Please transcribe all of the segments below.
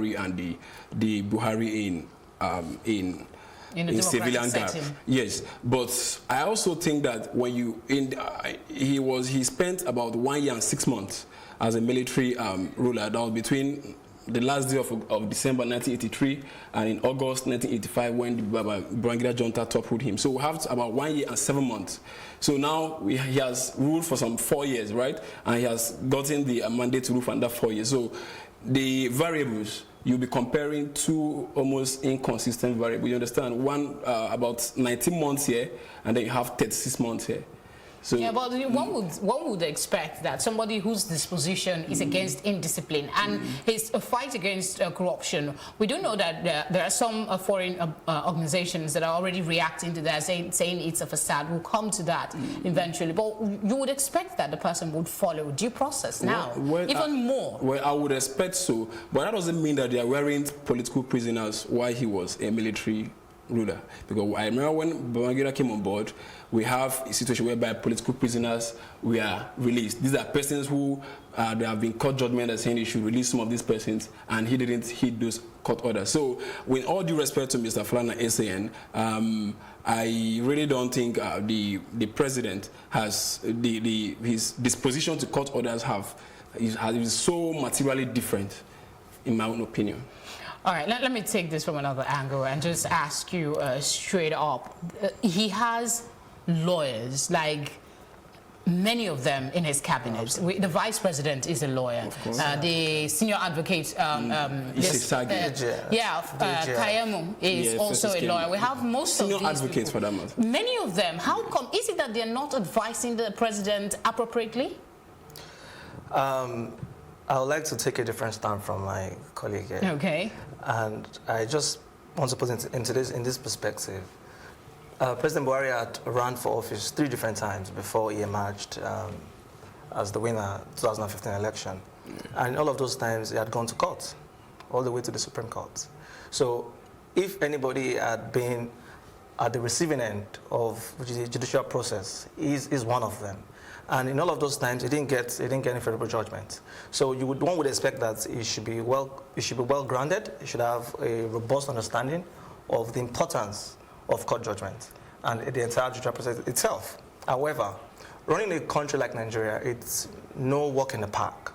Buhari and the Buhari in civilian guard. Yes, but I also think that when you he spent about 1 year and 6 months as a military ruler. That was between the last day of December 1983 and in August 1985 when the Babangida junta toppled him. So we have about 1 year and 7 months. So now he has ruled for some 4 years, right? And he has gotten the mandate to rule for another 4 years. So the variables, you'll be comparing two almost inconsistent variables. You understand? One about 19 months here, and then you have 36 months here. So, yeah, but one would expect that somebody whose disposition is against indiscipline and his fight against corruption. We do know that there are some foreign organizations that are already reacting to that, saying it's a facade. We'll come to that eventually. But you would expect that the person would follow due process now, even more. Well, I would expect so, but that doesn't mean that they are wearing political prisoners while he was a military ruler. Because I remember when Babangida came on board, we have a situation whereby political prisoners were released. These are persons who there have been court judgment that saying they should release some of these persons, and he didn't heed those court orders. So, with all due respect to Mr. Falana SAN, I really don't think the president has his disposition to court orders is so materially different, in my own opinion. All right, let me take this from another angle and just ask you straight up. He has lawyers, like many of them in his cabinet. The vice president is a lawyer. Of course. The senior advocate, Kayemu is also a lawyer. We have most senior of these advocates people. for that matter. Many of them. How come? Is it that they're not advising the president appropriately? I would like to take a different stand from my colleague here. Okay. And I just want to put in this perspective. President Buhari had run for office 3 different times before he emerged as the winner of the 2015 election. And all of those times he had gone to court, all the way to the Supreme Court. So if anybody had been at the receiving end of the judicial process, he's one of them. And in all of those times, he didn't get any favorable judgment. So one would expect that he should be well grounded. He should have a robust understanding of the importance of court judgment and the entire judicial process itself. However, running a country like Nigeria, it's no walk in the park,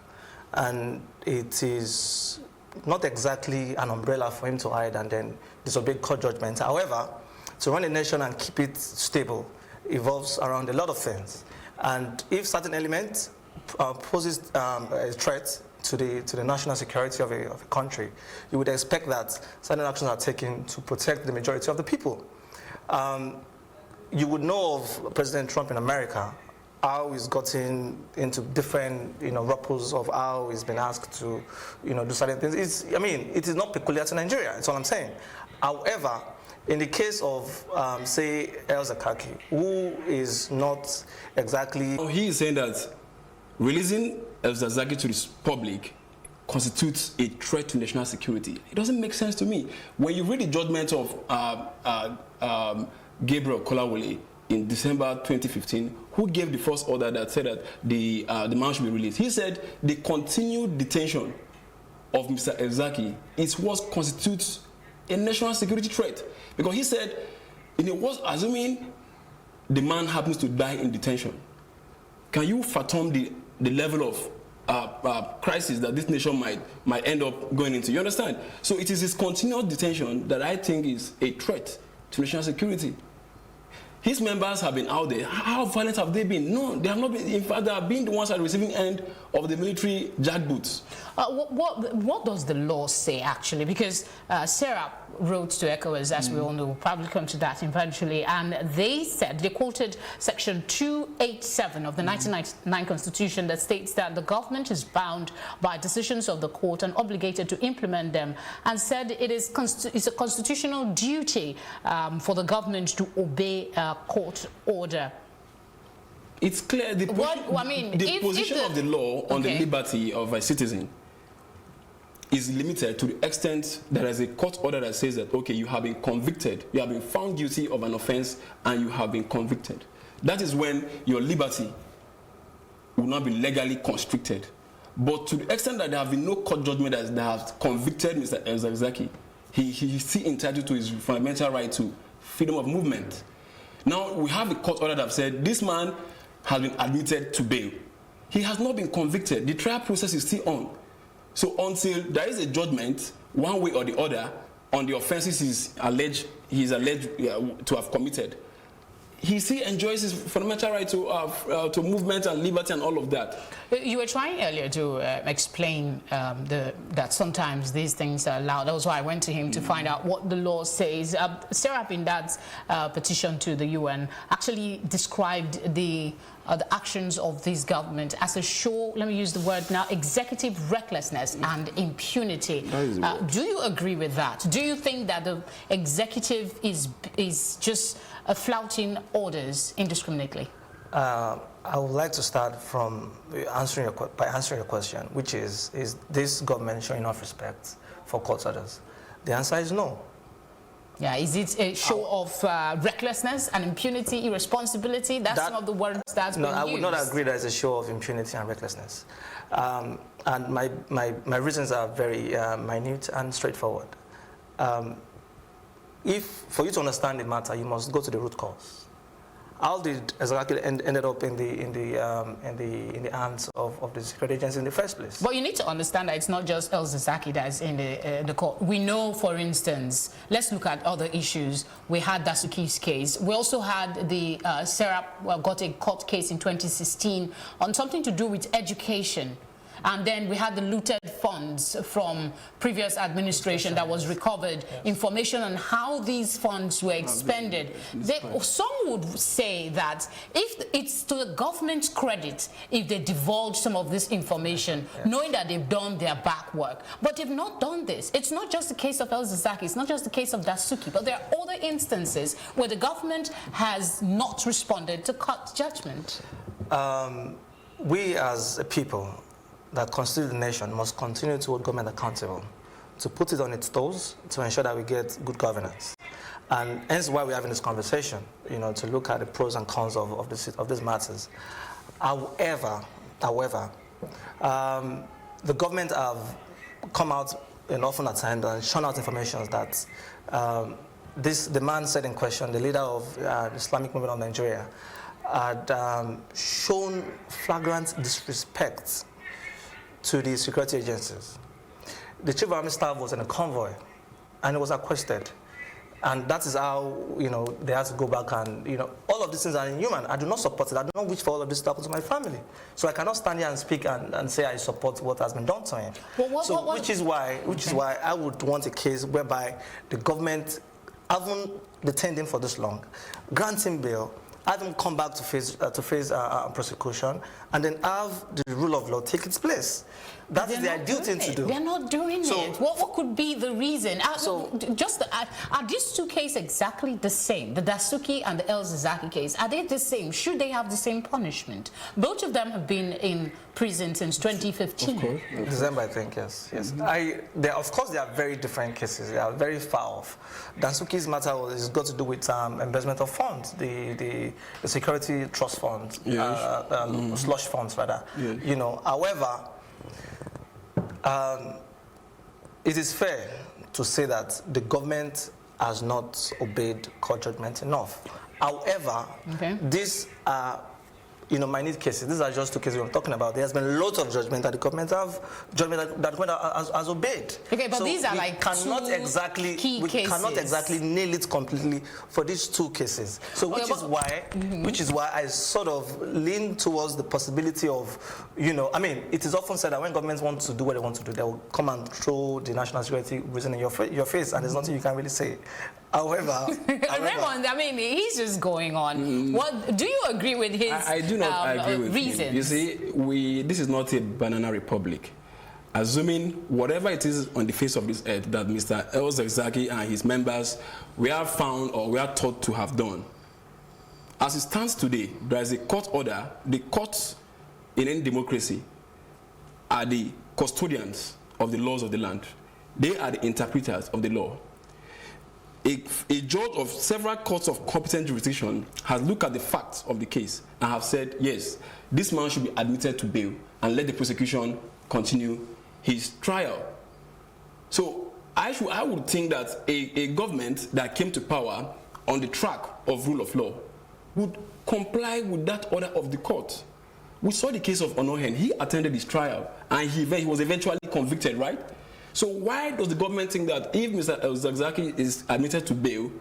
and it is not exactly an umbrella for him to hide and then disobey court judgment. However, to run a nation and keep it stable involves around a lot of things. And if certain elements poses a threat to the national security of a country, you would expect that certain actions are taken to protect the majority of the people. You would know of President Trump in America, how he's gotten into different ripples of how he's been asked to do certain things. It is not peculiar to Nigeria. That's all I'm saying. However, in the case of, say, El-Zakzaky, who is not exactly... He is saying that releasing El-Zakzaky to the public constitutes a threat to national security. It doesn't make sense to me. When you read the judgment of Gabriel Kolawole in December 2015, who gave the first order that said that the man should be released, he said the continued detention of Mr. El-Zakzaky is what constitutes a national security threat. Because he said, assuming the man happens to die in detention, can you fathom the level of crisis that this nation might end up going into? You understand? So it is his continued detention that I think is a threat to national security. His members have been out there. How violent have they been? No, they have not been. In fact, they have been the ones at the receiving end of the military jackboots. What does the law say, actually? Because Sarah wrote to ECOWAS, as we all know. We'll probably come to that eventually. And they quoted Section 287 of the 1999 Constitution that states that the government is bound by decisions of the court and obligated to implement them, and said it's a constitutional duty for the government to obey court order. It's clear the position of the law on the liberty of a citizen is limited to the extent there is a court order that says that, okay, you have been convicted, you have been found guilty of an offense, and you have been convicted. That is when your liberty will not be legally constricted. But to the extent that there have been no court judgment that has convicted Mr. El-Zakzaky, he's still entitled to his fundamental right to freedom of movement. Now, we have a court order that said this man has been admitted to bail. He has not been convicted. The trial process is still on. So until there is a judgment, one way or the other, on the offenses he's alleged to have committed, he still enjoys his fundamental right to movement and liberty and all of that. You were trying earlier to explain that sometimes these things are allowed. That was why I went to him to find out what the law says. Sarah Pindad's petition to the UN actually described the actions of this government as a show, let me use the word now, executive recklessness and impunity. Do you agree with that? Do you think that the executive is just flouting orders indiscriminately? I would like to start from answering your question, which is this government showing enough respect for court orders? The answer is no. Yeah, is it a show of recklessness and impunity, irresponsibility? That's some of the words that's been used. No, I would not agree that it's a show of impunity and recklessness. And my reasons are very minute and straightforward. For you to understand the matter, you must go to the root cause. How did El-Zakzaky ended up in the hands of the security agency in the first place? But you need to understand that it's not just El-Zakzaky that's in the court. We know, for instance, let's look at other issues. We had Dasuki's case. We also had the Sarah got a court case in 2016 on something to do with education. And then we had the looted funds from previous administration that was recovered, information on how these funds were expended. Some would say that if it's to the government's credit if they divulge some of this information, knowing that they've done their back work. But they've not done this. It's not just the case of El-Zakzaky, it's not just the case of Dasuki, but there are other instances where the government has not responded to court judgment. We as a people that constitute the nation must continue to hold government accountable, to put it on its toes, to ensure that we get good governance. And hence why we're having this conversation, to look at the pros and cons of these matters. However, the government have come out often at times and shown out information that the man said in question, the leader of the Islamic movement of Nigeria, had shown flagrant disrespect to the security agencies. The chief of army staff was in a convoy and it was requested. And that is how, they had to go back and, all of these things are inhuman. I do not support it. I do not wish for all of this to happen to my family. So I cannot stand here and speak and say I support what has been done to him. Which is why I would want a case whereby the government haven't detained him for this long, grant him bail, have him come back to face prosecution, and then have the rule of law take its place. That is the ideal thing to do. They're not doing it. What could be the reason? Are these two cases exactly the same? The Dasuki and the El-Zakzaky case, are they the same? Should they have the same punishment? Both of them have been in prison since 2015. Of course. December, I think, yes. Of course, they are very different cases. They are very far off. Dasuki's matter has got to do with embezzlement of funds, the security trust funds, slush funds, rather. Yes. However, it is fair to say that the government has not obeyed court judgment enough. However, these are minute cases. These are just two cases we're talking about. There has been lots of judgment that the government has obeyed. Okay, but these are like cannot exactly nail it completely for these two cases. So which is why I sort of lean towards the possibility of, it is often said that when governments want to do what they want to do, they will come and throw the national security reason in your face, and there's nothing you can really say. However, Raymond, he's just going on. What do you agree with his? I do not agree with reasons. him. You see, this is not a banana republic. Assuming whatever it is on the face of this earth that Mr. El-Zakzaky and his members we are found or we are taught to have done, as it stands today, there is a court order. The courts in any democracy are the custodians of the laws of the land. They are the interpreters of the law. A judge of several courts of competent jurisdiction has looked at the facts of the case and have said, yes, this man should be admitted to bail and let the prosecution continue his trial. So I would think that a government that came to power on the track of rule of law would comply with that order of the court. We saw the case of Onohen. He attended his trial and he was eventually convicted, right? So why does the government think that if Mr. El-Zakzaky is admitted to bail,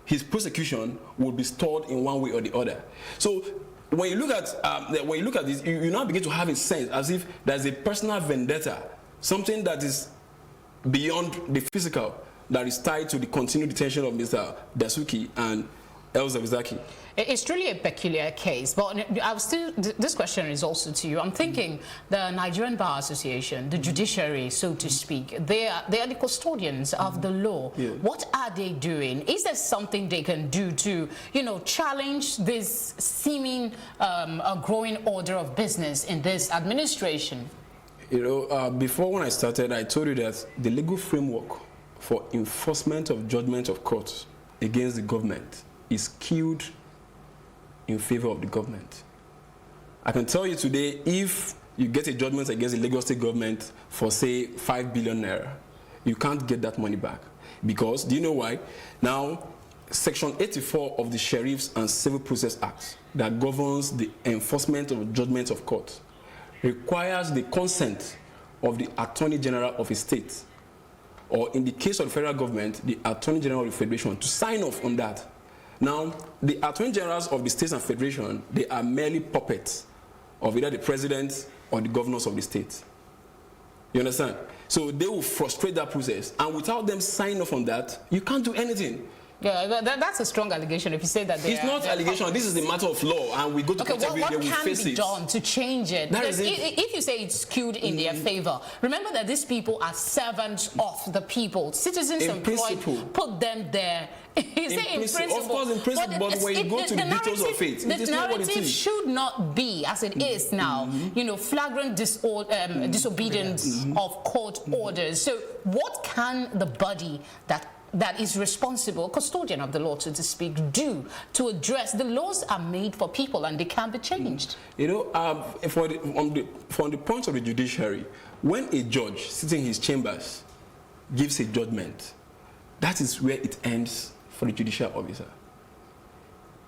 his prosecution will be stalled in one way or the other? So when you look at this, you now begin to have a sense as if there's a personal vendetta, something that is beyond the physical, that is tied to the continued detention of Mr. Dasuki and El-Zakzaky. It's truly a peculiar case, but this question is also to you. I'm thinking the Nigerian Bar Association, the judiciary, so to speak, they are the custodians of the law. Yeah. What are they doing? Is there something they can do to, challenge this seeming a growing order of business in this administration? Before when I started, I told you that the legal framework for enforcement of judgment of courts against the government is skewed in favor of the government. I can tell you today, if you get a judgment against the Lagos State government for, say, 5 billion naira, you can't get that money back. Because, do you know why? Now, Section 84 of the Sheriffs and Civil Process Act that governs the enforcement of judgments of court requires the consent of the Attorney General of a state, or in the case of the federal government, the Attorney General of the Federation, to sign off on that. Now, the Attorney Generals of the states and federation, they are merely puppets of either the president or the governors of the state. You understand? So they will frustrate that process, and without them signing off on that, you can't do anything. Yeah, that's a strong allegation if you say that. It's not allegation. This is a matter of law, and we go to court every day. We face it. What can be done to change it? Because if you say it's skewed in their favor, remember that these people are servants of the people. Citizens employed put them there. You say in principle. Of course, in principle, but when you go to the details of it, it is not what it is. The narrative should not be as it is now. Flagrant disobedience of court orders. So, what can the body that is responsible, custodian of the law, so to speak, do to address? The laws are made for people and they can be changed. From the point of the judiciary, when a judge sitting in his chambers gives a judgment, that is where it ends for the judicial officer.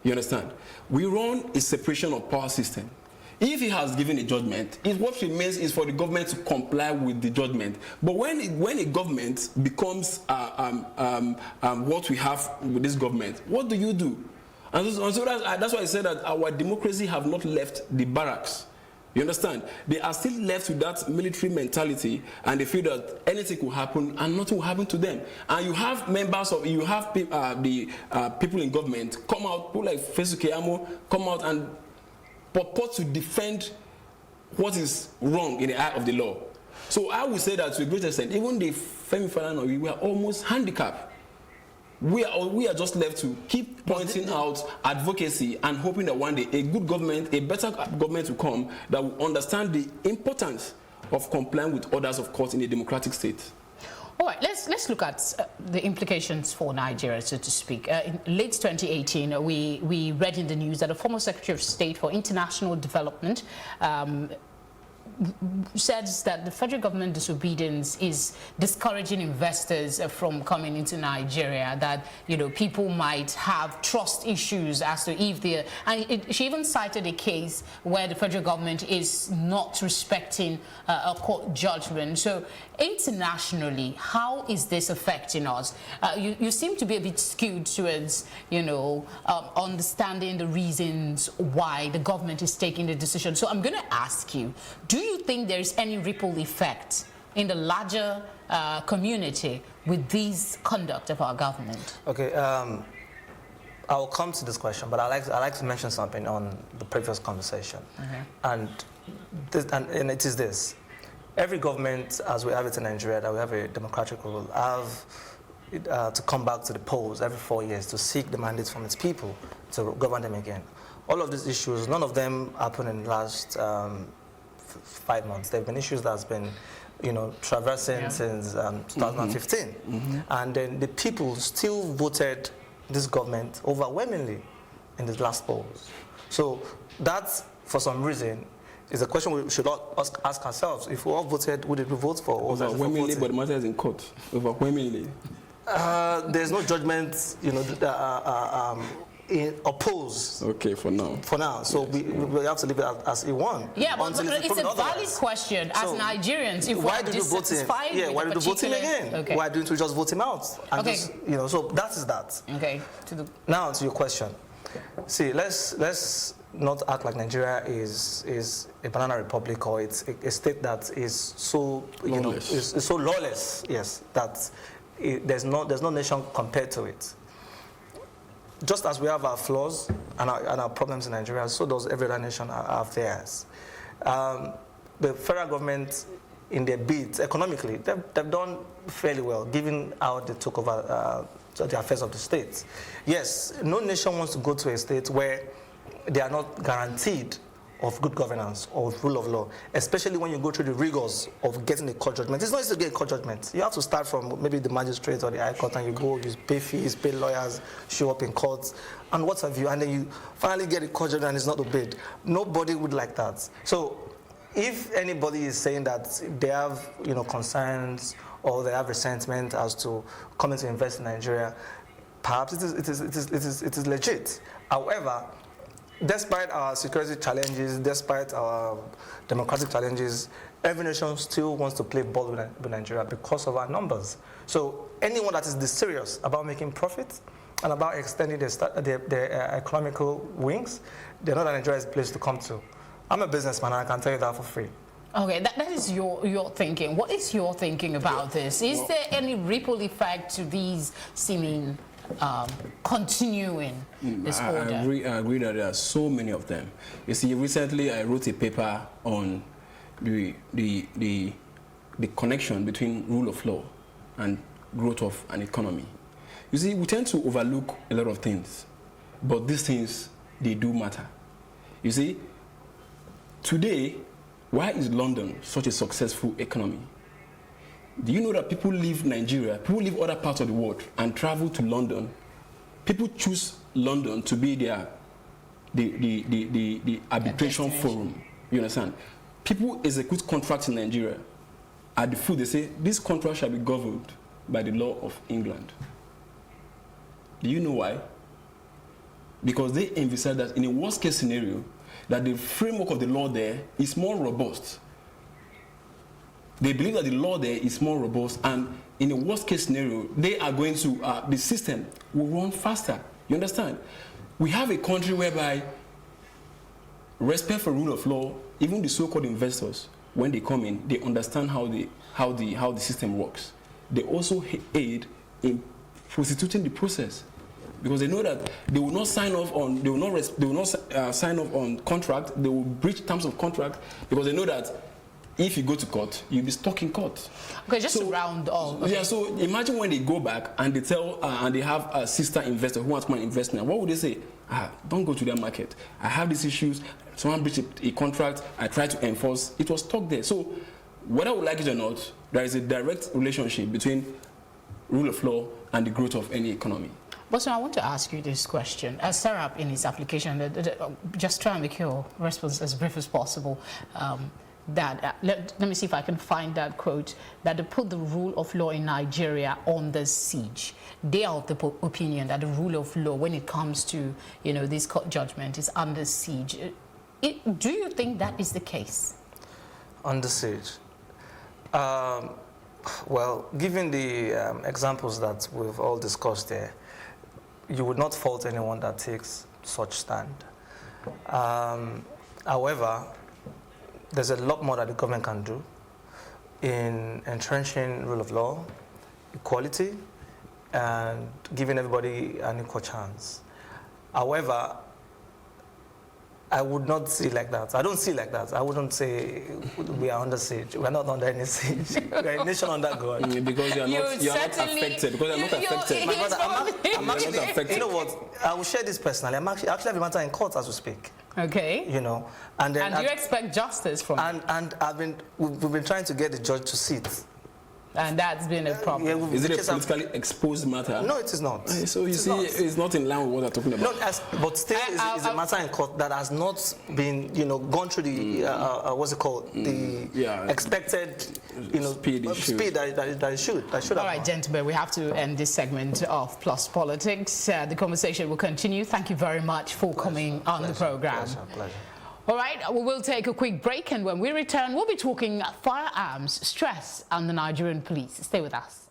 You understand? We run a separation of power system. If he has given a judgment, what remains is for the government to comply with the judgment. But when a government becomes what we have with this government, what do you do? And so that's why I said that our democracy have not left the barracks. You understand? They are still left with that military mentality, and they feel that anything could happen and nothing will happen to them. And you have people in government come out, people like Festus Keyamo come out and purport to defend what is wrong in the eye of the law. So I would say that to a great extent, even the Femi Falana, we were almost handicapped. We are just left to keep pointing out advocacy and hoping that one day a good government, a better government will come that will understand the importance of complying with orders of court in a democratic state. All right, let's look at the implications for Nigeria, so to speak. In late 2018, we read in the news that the former Secretary of State for International Development says that the federal government disobedience is discouraging investors from coming into Nigeria, that people might have trust issues as to if they she even cited a case where the federal government is not respecting a court judgment. So internationally, how is this affecting us? You seem to be a bit skewed towards understanding the reasons why the government is taking the decision. So I'm going to ask you, do you think there is any ripple effect in the larger community with this conduct of our government? Okay, I'll come to this question, but I like to mention something on the previous conversation, and it is this: every government, as we have it in Nigeria, that we have a democratic rule, have to come back to the polls every 4 years to seek the mandates from its people to govern them again. All of these issues, none of them happened in the last 5 months. There have been issues that's been, traversing since 2015, and then the people still voted this government overwhelmingly in the last polls. So that, for some reason, It's a question we should all ask ourselves. If we all voted, who did we vote for? Overwhelmingly, but the matter is in court. Overwhelmingly. There's no judgment, oppose. Okay, for now. For now. So we have to leave it as he won. Yeah, but it's a valid question as Nigerians. If why did you vote him? Yeah, why did you vote him again? Okay. Why didn't we just vote him out? And okay. Just, so that is that. Okay. Now to your question. See, let's not act like Nigeria is a banana republic, or it's a state that is so is so lawless. Yes, that there's no nation compared to it. Just as we have our flaws and our problems in Nigeria, so does every other nation have theirs. The federal government, in their bids economically, they've done fairly well, given how they took over the affairs of the state. Yes, no nation wants to go to a state where they are not guaranteed of good governance or rule of law, especially when you go through the rigors of getting a court judgment. It's not easy to get a court judgment. You have to start from maybe the magistrate or the high court, and you go, you pay fees, pay lawyers, show up in courts, and what have you, and then you finally get a court judgment and it's not obeyed. Nobody would like that. So if anybody is saying that they have concerns or they have resentment as to coming to invest in Nigeria, perhaps it is legit. However, despite our security challenges, despite our democratic challenges, every nation still wants to play ball with Nigeria because of our numbers. So anyone that is serious about making profit and about extending their economical wings, they know that Nigeria is a place to come to. I'm a businessman and I can tell you that for free. Okay, that is your thinking. What is your thinking about this? Is there any ripple effect to these seeming continuing this order? I agree that there are so many of them. You see, recently I wrote a paper on the connection between rule of law and growth of an economy. You see, we tend to overlook a lot of things, but these things, they do matter. You see, today, why is London such a successful economy? Do you know that people leave Nigeria, people leave other parts of the world and travel to London? People choose London to be the arbitration forum. You understand? People execute contracts in Nigeria. At the foot, they say, this contract shall be governed by the law of England. Do you know why? Because they envisage that in a worst case scenario, that the framework of the law there is more robust. They believe that the law there is more robust, and in a worst case scenario, they are going to, the system will run faster. You understand? We have a country whereby respect for rule of law, even the so-called investors, when they come in, they understand how the system works. They also aid in prostituting the process, because they know that they will not sign off on, sign off on contract. They will breach terms of contract, because they know that if you go to court, you'll be stuck in court. Okay, just to round off. Okay. Yeah, so imagine when they go back and they tell, and they have a sister investor who wants my investment. What would they say? Don't go to their market. I have these issues. Someone breached a contract. I tried to enforce. It was stuck there. So whether we like it or not, there is a direct relationship between rule of law and the growth of any economy. But so I want to ask you this question. As Serap in his application, just try and make your response as brief as possible. Let me see if I can find that quote, that they put the rule of law in Nigeria under siege. They are of the opinion that the rule of law, when it comes to this court judgment, is under siege. Do you think that is the case? Under siege. Well, given the examples that we've all discussed there, you would not fault anyone that takes such stand. However, there's a lot more that the government can do in entrenching rule of law, equality, and giving everybody an equal chance. However, I would not see it like that. I don't see it like that. I wouldn't say we are under siege. We are not under any siege. We are a nation under God. Because you are not affected. Because you are not affected. My brother, I'm actually affected. You know what? I will share this personally. I actually have a matter in court as we speak. Okay. And do you expect justice from? And we've been trying to get the judge to sit. And that's been a problem. Is it a politically exposed matter? No, it is not. So you see, it's not in line with what I'm talking about. But still, it's a matter in court that has not been, gone through the what's it called, the expected, speed that it should. All right, gentlemen, we have to end this segment of Plus Politics. The conversation will continue. Thank you very much for coming on the program. Pleasure. All right, we will take a quick break, and when we return, we'll be talking firearms, stress, and the Nigerian police. Stay with us.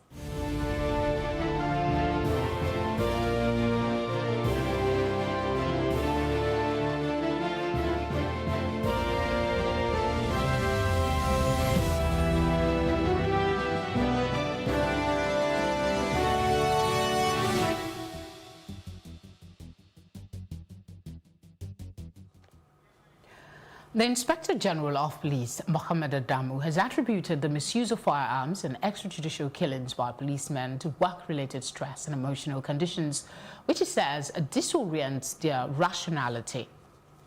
The Inspector General of Police, Mohammed Adamu, has attributed the misuse of firearms and extrajudicial killings by policemen to work-related stress and emotional conditions, which he says disorients their rationality.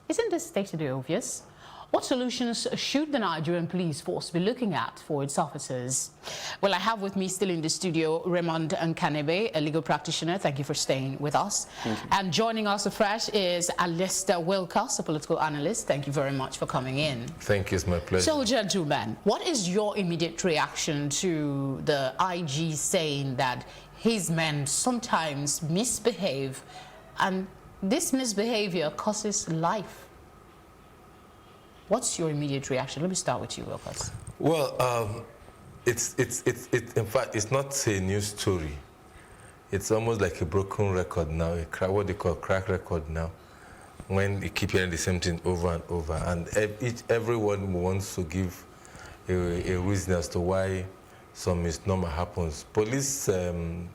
Isn't this stated the obvious? What solutions should the Nigerian police force be looking at for its officers? Well, I have with me still in the studio Raymond Nkanebe, a legal practitioner. Thank you for staying with us. And joining us afresh is Alistair Wilcox, a political analyst. Thank you very much for coming in. Thank you, it's my pleasure. So, gentlemen, what is your immediate reaction to the IG saying that his men sometimes misbehave and this misbehavior causes life? What's your immediate reaction? Let me start with you, Wilcox. Well, in fact, it's not a new story. It's almost like a broken record now, what they call a crack record now, when you keep hearing the same thing over and over. And everyone wants to give a reason as to why some misnomer happens. Police,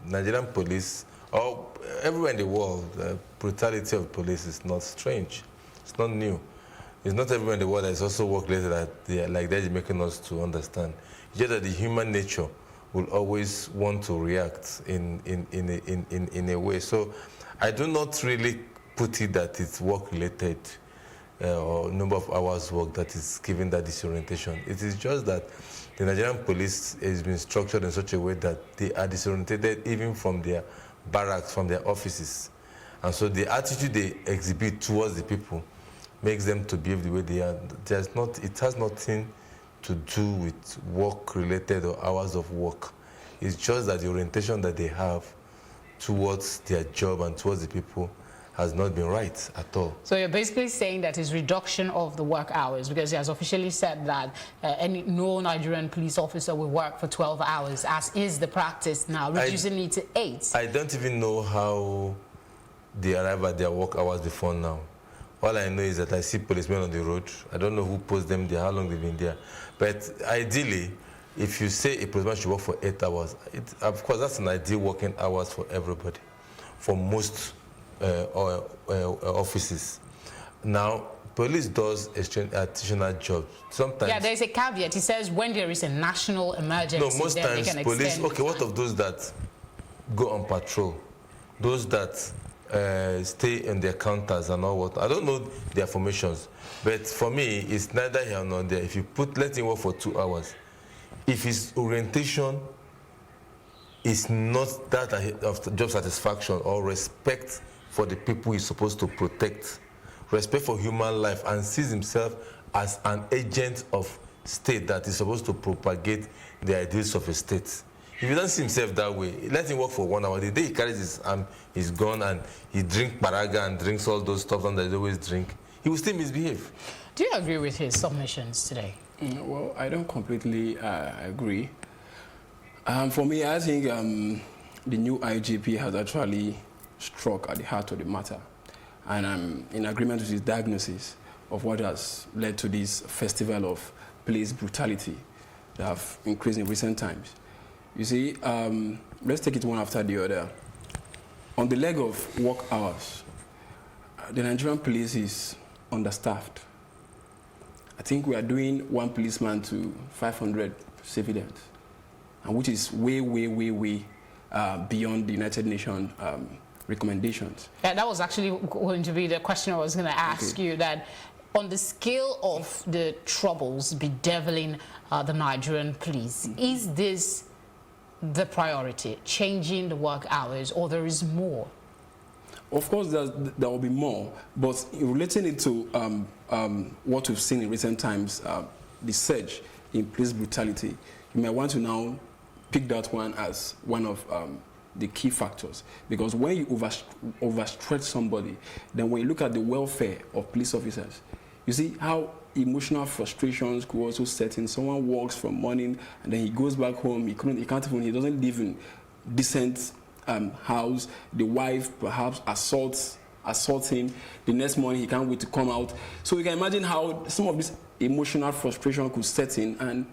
Nigerian police, or everywhere in the world, the brutality of police is not strange. It's not new. It's not everywhere in the world that is also work-related like that is making us to understand. It's just that the human nature will always want to react in a way. So I do not really put it that it's work-related or number of hours work that is giving that disorientation. It is just that the Nigerian police has been structured in such a way that they are disorientated even from their barracks, from their offices. And so the attitude they exhibit towards the people makes them to behave the way they are. It has nothing to do with work-related or hours of work. It's just that the orientation that they have towards their job and towards the people has not been right at all. So you're basically saying that it's reduction of the work hours, because he has officially said that no Nigerian police officer will work for 12 hours, as is the practice now, reducing it to 8. I don't even know how they arrive at their work hours before now. All I know is that I see policemen on the road. I don't know who posts them there, how long they've been there. But ideally, if you say a policeman should work for 8 hours, of course, that's an ideal working hours for everybody, for most offices. Now, police does additional jobs. Sometimes. Yeah, there's a caveat. He says when there is a national emergency, no, most times police. Okay, what of those that go on patrol? Those that stay in their counters and all what. I don't know their formations, but for me, it's neither here nor there. If you let him work for 2 hours, if his orientation is not that of job satisfaction or respect for the people he's supposed to protect, respect for human life, and sees himself as an agent of state that is supposed to propagate the ideals of a state. If he doesn't see himself that way, let him work for 1 hour. The day he carries his arm, he's gone, and he drinks paraga and drinks all those stuff that he always drink, he will still misbehave. Do you agree with his submissions today? Well, I don't completely agree. For me, I think the new IGP has actually struck at the heart of the matter. And I'm in agreement with his diagnosis of what has led to this festival of police brutality that have increased in recent times. You see, let's take it one after the other. On the leg of work hours, the Nigerian police is understaffed. I think we are doing 1 policeman to 500 civilians, and which is way beyond the United Nations recommendations. Yeah, that was actually going to be the question I was going to ask you, that on the scale of the troubles bedeviling the Nigerian police, is this the priority, changing the work hours, or there is more? Of course, there will be more, but relating it to what we've seen in recent times, the surge in police brutality, you may want to now pick that one as one of the key factors. Because when you overstretch somebody, then when you look at the welfare of police officers, you see how emotional frustrations could also set in. Someone works from morning and then he goes back home, he doesn't live in decent house. The wife perhaps assaults him. The next morning he can't wait to come out. So you can imagine how some of this emotional frustration could set in, and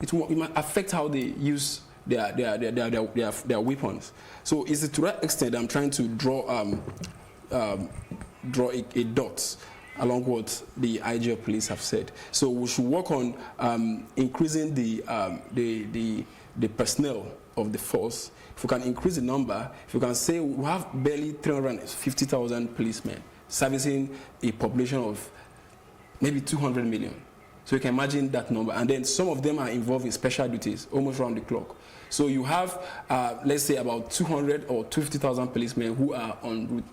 it might affect how they use their weapons. So it's to that extent I'm trying to draw a dot along what the IG of police have said. So we should work on increasing the personnel of the force. If we can increase the number, if we can say we have barely 350,000 policemen servicing a population of maybe 200 million. So you can imagine that number. And then some of them are involved in special duties almost round the clock. So you have, let's say, about 200 or 250,000 policemen who are on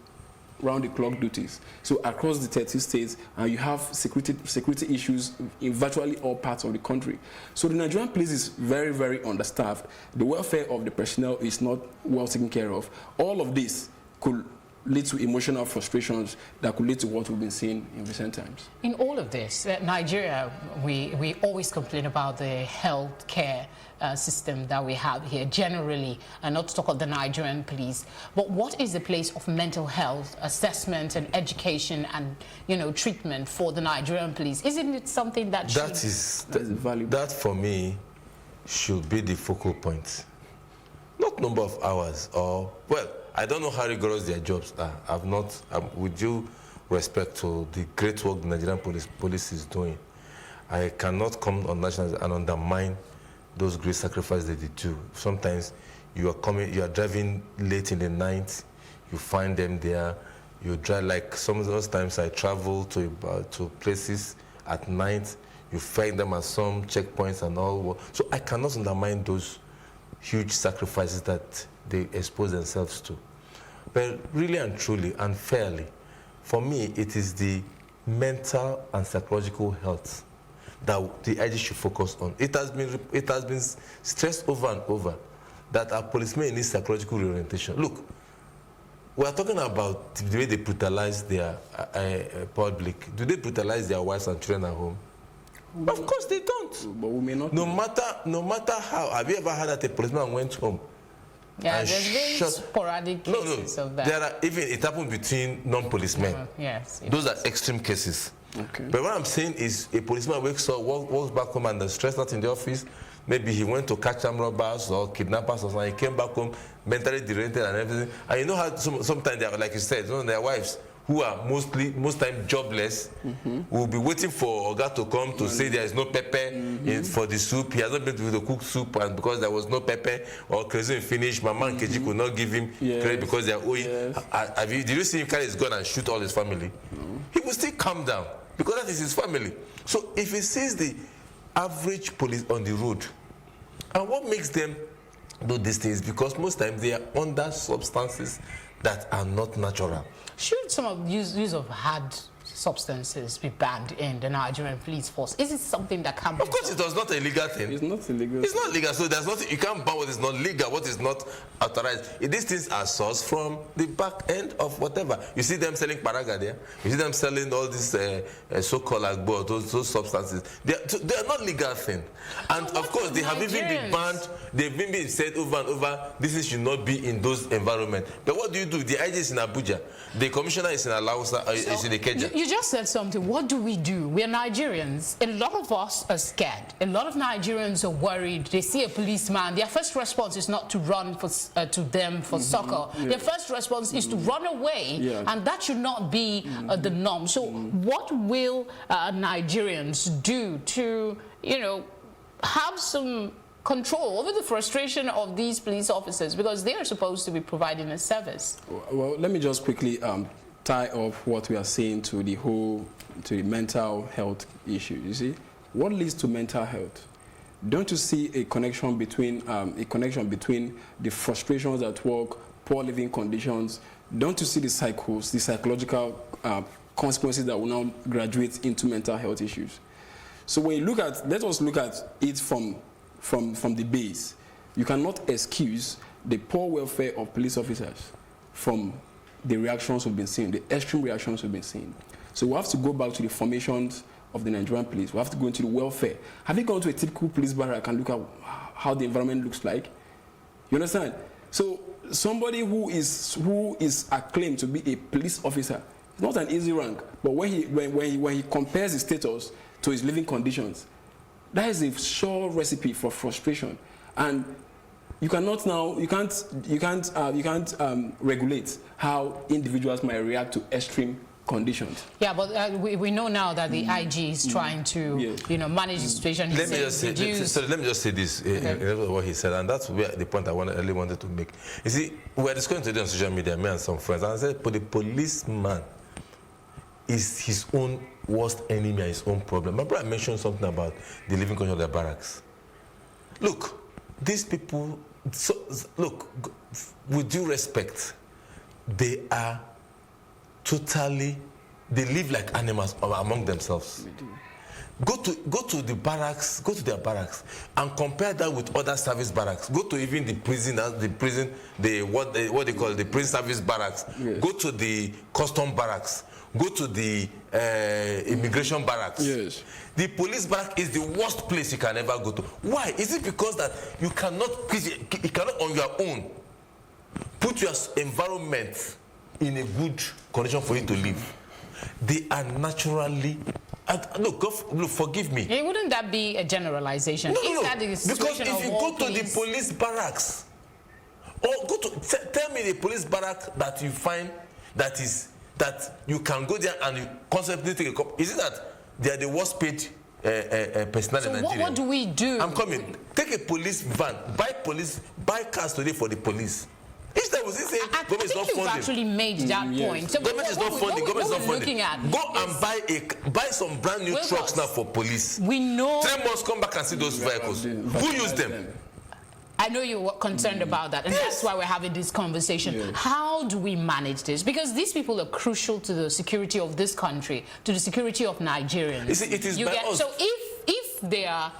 round-the-clock duties. So across the 30 states, you have security issues in virtually all parts of the country. So the Nigerian police is very, very understaffed. The welfare of the personnel is not well taken care of. All of this could lead to emotional frustrations that could lead to what we've been seeing in recent times. In all of this, Nigeria, we always complain about the health care system that we have here generally, and not to talk of the Nigerian police. But what is the place of mental health assessment and education and, you know, treatment for the Nigerian police? Isn't it something that that for me should be the focal point? Not number of hours or, well, I don't know how rigorous their jobs are. With due respect to the great work the Nigerian police is doing, I cannot come on national and undermine those great sacrifices that they do. Sometimes you are driving late in the night, you find them there, you drive, like some of those times I travel to places at night, you find them at some checkpoints and all. So I cannot undermine those huge sacrifices that they expose themselves to. But really and truly and fairly, for me, it is the mental and psychological health that the IG should focus on. It has been stressed over and over that our policemen need psychological reorientation. Look, we are talking about the way they brutalize their public. Do they brutalize their wives and children at home? Of course they don't. But we may not. No matter how. Have you ever heard that a policeman went home? Yeah, there's very sporadic cases of that. There are, even it happened between non-policemen. Yes. Those are extreme cases. Okay. But what I'm saying is a policeman wakes up, walks back home and the stress not in the office. Maybe he went to catch some robbers or kidnappers or something. He came back home mentally deranged and everything. And you know how sometimes they are, like you said, their wives who are most time jobless, will be waiting for Oga to come to say there is no pepper for the soup. He has not been able to cook soup, and because there was no pepper or Krezu finished, Mama and Keji could not give him credit because they are owing. Did you see him carry his gun and shoot all his family? He will still calm down because that is his family. So if he sees the average police on the road, and what makes them do these things? Because most times they are under substances that are not natural. Should some of use of hard substances be banned in the Nigerian police force? Is it something that can be Of course, it was not a legal thing. It's not illegal. It's not legal, so there's nothing. You can't ban what is not legal, what is not authorized. These things are sourced from the back end of whatever. You see them selling paraga there. You see them selling all these so-called agbo, those substances. They are not legal thing. And of course, they have even been banned. They've been said over and over, this should not be in those environments. But what do? The IG is in Abuja. The commissioner is in Alausa, is in Ikeja. You just said something. What do? We're Nigerians. A lot of us are scared. A lot of Nigerians are worried. They see a policeman. Their first response is not to run to them for soccer. Yeah. Their first response is to run away, and that should not be the norm. So what will Nigerians do to, have some control over the frustration of these police officers, because they are supposed to be providing a service? Well, let me just quickly tie up what we are saying to the mental health issue. You see, what leads to mental health? don't you see a connection between the frustrations at work, poor living conditions? Don't you see the cycles, the psychological consequences that will now graduate into mental health issues? So when you look at, let us look at it from the base. You cannot excuse the poor welfare of police officers from the reactions we've been seeing, the extreme reactions we've been seeing. So we have to go back to the formations of the Nigerian police. We have to go into the welfare. Have you gone to a typical police barrack and look at how the environment looks like? You understand? So somebody who is acclaimed to be a police officer, it's not an easy rank. But when he compares his status to his living conditions, that is a sure recipe for frustration. And you cannot now, you can't regulate how individuals might react to extreme conditions. Yeah, but we know now that the IG is trying to, manage the situation. Let me just say this, what he said, and that's where the point I really wanted to make. You see, we were discussing today on social media, me and some friends, and I said, but the policeman is his own worst enemy and his own problem. My brother mentioned something about the living condition of their barracks. Look, these people, look, with due respect, they are totally, they live like animals among themselves. Go to the barracks, go to their barracks, and compare that with other service barracks. Go to even the prison, what they call the prison service barracks. Yes. Go to the custom barracks. Go to the immigration barracks. Yes. The police barrack is the worst place you can ever go to. Why? Is it because that you cannot on your own put your environment in a good condition for you to live? They are naturally. Look, forgive me. Yeah, wouldn't that be a generalization? No. Because if you go to the police barracks, or go to tell me the police barrack that you find that you can go there and you constantly take a cop. Is it that they are the worst paid personnel in Nigeria? What do we do? I'm coming. Take a police van, buy cars today for the police. Each time was saying government is not funding. You've actually made that point. So government is not funding. Government is not funding. Go and buy some brand new trucks now for police. We know. 3 months, come back and see those vehicles. Who use them? I know you're concerned about that, and that's why we're having this conversation. Yes. How do we manage this? Because these people are crucial to the security of this country, to the security of Nigerians. You see, it is so if they are,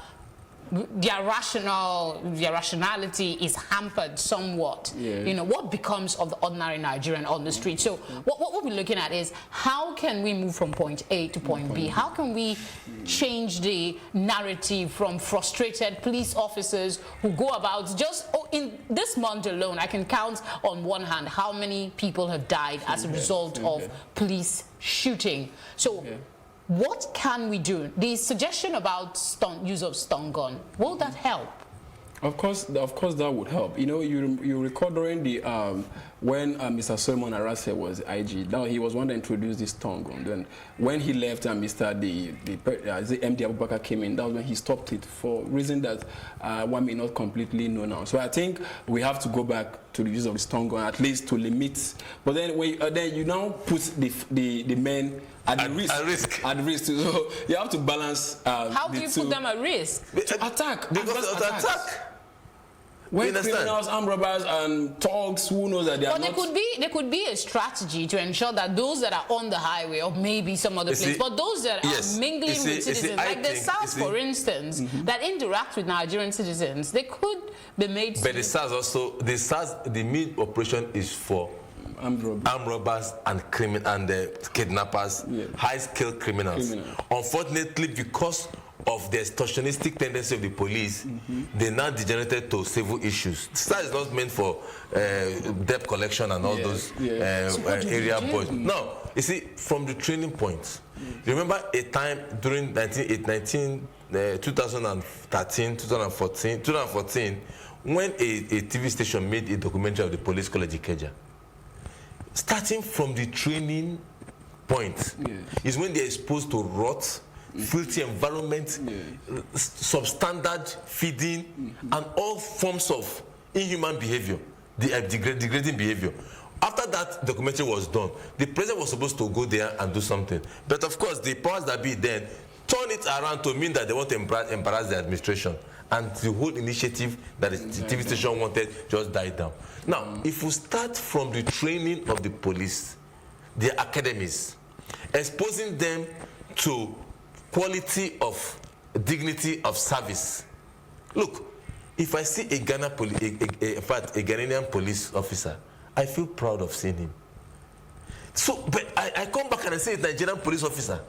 their rationality is hampered somewhat, what becomes of the ordinary Nigerian on the street? So what we're looking at is, how can we move from point A to point B? How can we change the narrative from frustrated police officers who go about in this month alone, I can count on one hand how many people have died as a result of police shooting. So what can we do? The suggestion about use of stun gun, will that help? Of course that would help. You recall during the when Mr. Solomon Arase was IG, now he was one that introduced this stun gun. Then when he left and the MD Abubakar came in, that was when he stopped it for reason that one may not completely know now. So I think we have to go back to the use of the stun gun, at least to limit. But then then you now put the men at risk. So you have to balance. How do you put them at risk? To attack. Because of the attack. When criminals, armed robbers, and thugs, who knows that they are not... there could be a strategy to ensure that those that are on the highway, or maybe some other place, but those that are mingling with citizens, like the SARS, for instance, that interact with Nigerian citizens, they could be made. But the SARS also, the main operation is for armed robbers and kidnappers, high-skilled criminals. Unfortunately, because of the extortionistic tendency of the police, they now degenerated to civil issues. SARS is not meant for debt collection and all those area boys. No, you see, from the training points, remember a time during 2013, 2014, when a TV station made a documentary of the police college Ikeja. Starting from the training point is when they're exposed to rot, filthy environment, substandard feeding, and all forms of inhuman behavior, degrading behavior. After that documentary was done, the president was supposed to go there and do something. But of course, the powers that be then turn it around to mean that they want to embarrass the administration and the whole initiative that the TV station wanted just died down. Now, if we start from the training of the police, their academies, exposing them to quality of dignity of service. Look, if I see a Ghanaian police officer, I feel proud of seeing him. So, but I come back and I say it's Nigerian police officer.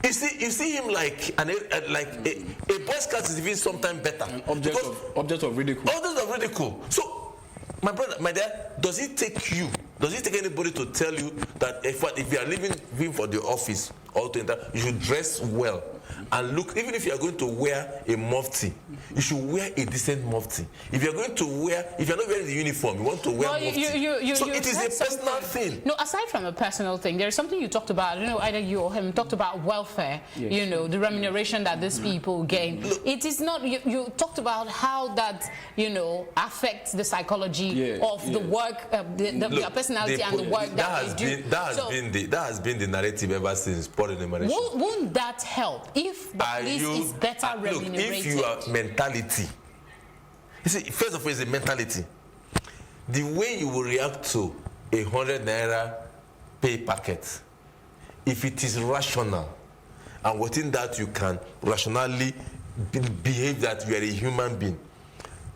You see him like a Boy Scout is even sometimes better. An object of ridicule. Object of ridicule. So, my brother, my dad, does it take anybody to tell you that if you are leaving for the office or to enter, you should dress well and look, even if you are going to wear a mufti, you should wear a decent mufti. If you're not wearing the uniform, you want to wear mufti. So it is a personal thing. No, aside from a personal thing, there is something you talked about, either you or him talked about welfare, yes. The remuneration that these people gain. Look, it is not, you talked about how that, affects the psychology of the work, their personality and the work that they do. That has been the narrative ever since Paul enumeration. Won't that help if the police is better remunerated? Look, if you are mentality, you see, first of all, it's a mentality. The way you will react to 100 naira pay packet, if it is rational, and within that you can rationally behave that you are a human being,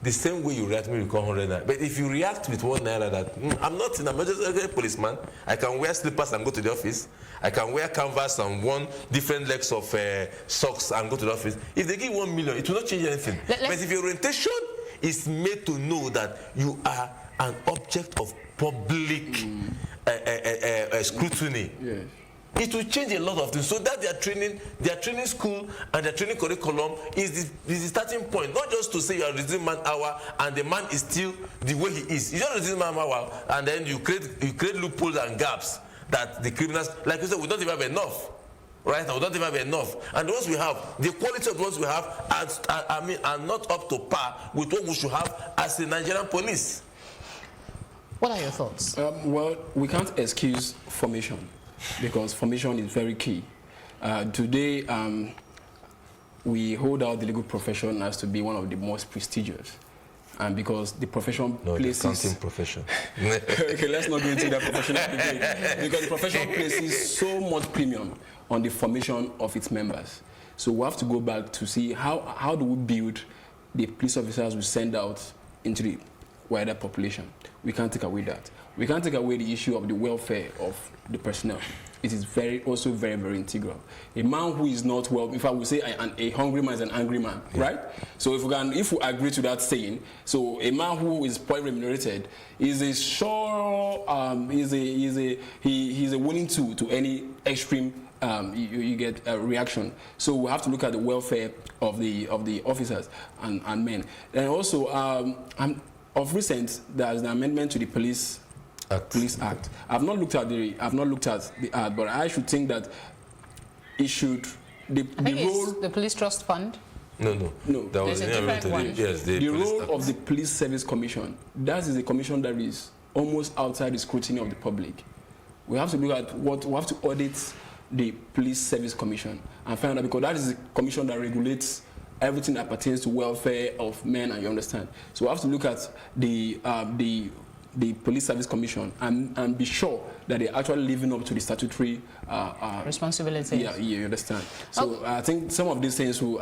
the same way you react when you call 100 naira. But if you react with 1 naira that I'm not an emergency policeman, I can wear slippers and go to the office, I can wear canvas and one different legs of socks and go to the office. If they give 1 million, it will not change anything. But if your orientation is made to know that you are an object of public scrutiny, yes, it will change a lot of things. So that their training school and their training curriculum is the starting point. Not just to say you are reducing man hour and the man is still the way he is. You don't reduce man hour and then you create loopholes and gaps that the criminals, like you said, we don't even have enough. Right now, we don't even have enough. And the ones we have, the quality of the ones we have are not up to par with what we should have as the Nigerian police. What are your thoughts? Well, we can't excuse formation, because formation is very key. Today, we hold out the legal profession as to be one of the most prestigious. And because the profession places... the accounting profession. Okay, let's not go into that professional debate. Because the profession places so much premium on the formation of its members. So we have to go back to see how do we build the police officers we send out into the wider population. We can't take away that. We can't take away the issue of the welfare of the personnel. It is also very, very integral. A man who is not well, if I would say a hungry man is an angry man, right? So if we agree to that saying, so a man who is poorly remunerated is a sure, he's a willing to any extreme you get a reaction. So we have to look at the welfare of the officers and men. And also, of recent, there's an amendment to the Police Act. I've not looked at the act, but I should think that it should the role the Police Trust Fund. No. That was a different one. Yes, the role of the Police Service Commission. That is a commission that is almost outside the scrutiny of the public. We have to look at we have to audit the Police Service Commission and find out, because that is the commission that regulates everything that pertains to welfare of men, and you understand. So we have to look at the Police Service Commission and be sure that they're actually living up to the statutory responsibilities. Yeah, you understand. So I think some of these things will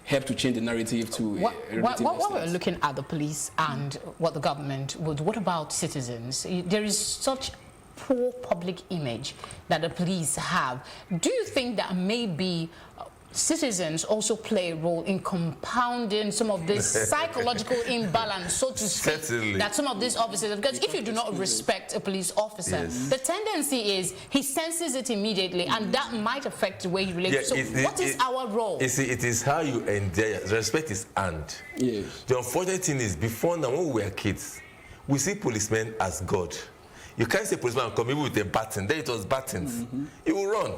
help to change the narrative to what we're looking at the police and what the government would. What about citizens? There is such poor public image that the police have. Do you think that maybe citizens also play a role in compounding some of this psychological imbalance, so to speak, that some of these officers, because if you do not respect a police officer, the tendency is he senses it immediately, and that might affect the way he relates. So what is our role? You see, it is how you endear. Respect is earned. Yes. The unfortunate thing is, before now, when we were kids, we see policemen as God. You can't say policeman come even with a baton. Then it was batons. He will run.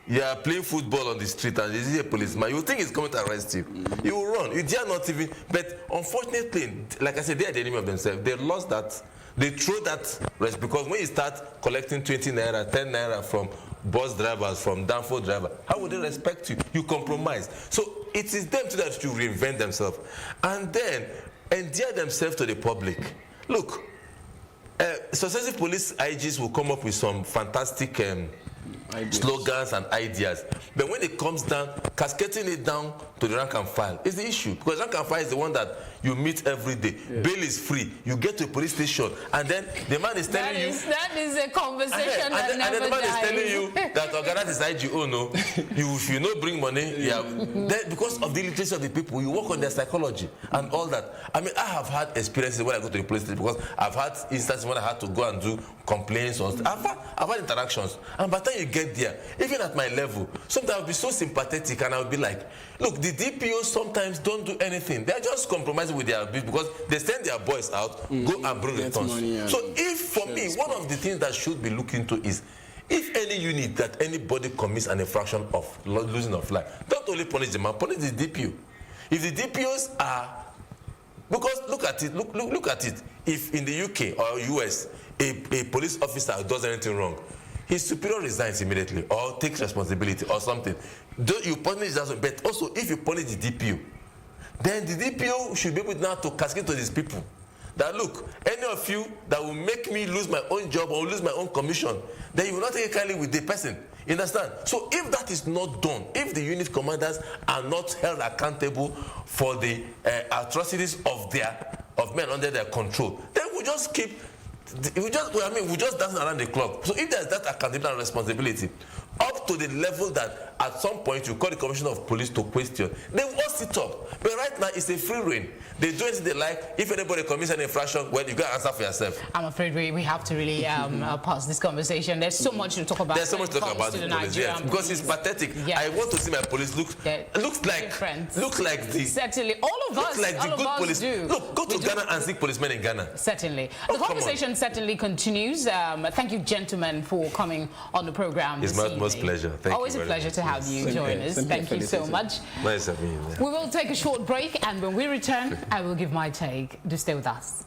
You are playing football on the street and you see a policeman, you think he's coming to arrest you. You will run. You dare not even. But unfortunately, like I said, they are the enemy of themselves. They lost that. They throw that rest, because when you start collecting 20 naira, 10 naira from bus drivers, from Danfo driver, how would they respect you? You compromise. So it is them too that should reinvent themselves and then endear themselves to the public. Look, successive police IGs will come up with some fantastic slogans and ideas, but when it comes down, cascading it down to the rank and file is the issue, because rank and file is the one that you meet every day. Yes. Bail is free. You get to a police station, and then the man is telling you that is a conversation that never and then the man dies. is telling you that Ogarat is IGO. No, if you not bring money, then because of the illiteracy of the people, you work on their psychology and all that. I mean, I have had experiences when I go to the police station, because I've had instances when I had to go and do complaints or I've had interactions, and by the time you get there, even at my level, sometimes I'll be so sympathetic and I'll be like, look, the DPOs sometimes don't do anything. They're just compromising with their abuse because they send their boys out, go and bring returns. So if, for me, one of the things that should be looked into is, if any unit that anybody commits an infraction of losing of life, don't only punish the man, punish the DPO. If the DPOs are, because look at it, if in the UK or US, a police officer does anything wrong, his superior resigns immediately or takes responsibility or something. You punish that, but also if you punish the DPO, then the DPO should be able now to cascade to these people that, look, any of you that will make me lose my own job or lose my own commission, then you will not take it kindly with the person. You understand? So if that is not done, if the unit commanders are not held accountable for the atrocities of men under their control, then we just keep. We just dancing around the clock. So if there's that accountability and responsibility, up to the level that at some point you call the Commissioner of Police to question, they will sit up. But right now it's a free reign. They do anything they like. If anybody commits an infraction, well, you got to answer for yourself. I'm afraid we have to really pause this conversation. There's so much to talk about. There's so much to talk about the police, yes, because it's pathetic. Yes. I want to see my police look like the certainly all of us like the good police. Do. Look, go to Ghana and see policemen in Ghana. Certainly, the conversation certainly continues. Thank you, gentlemen, for coming on the program. It's my most pleasure. Thank Always you a pleasure to have you join us. Thank you so much. Nice having you. We will take a short break, and when we return, I will give my take. Do stay with us.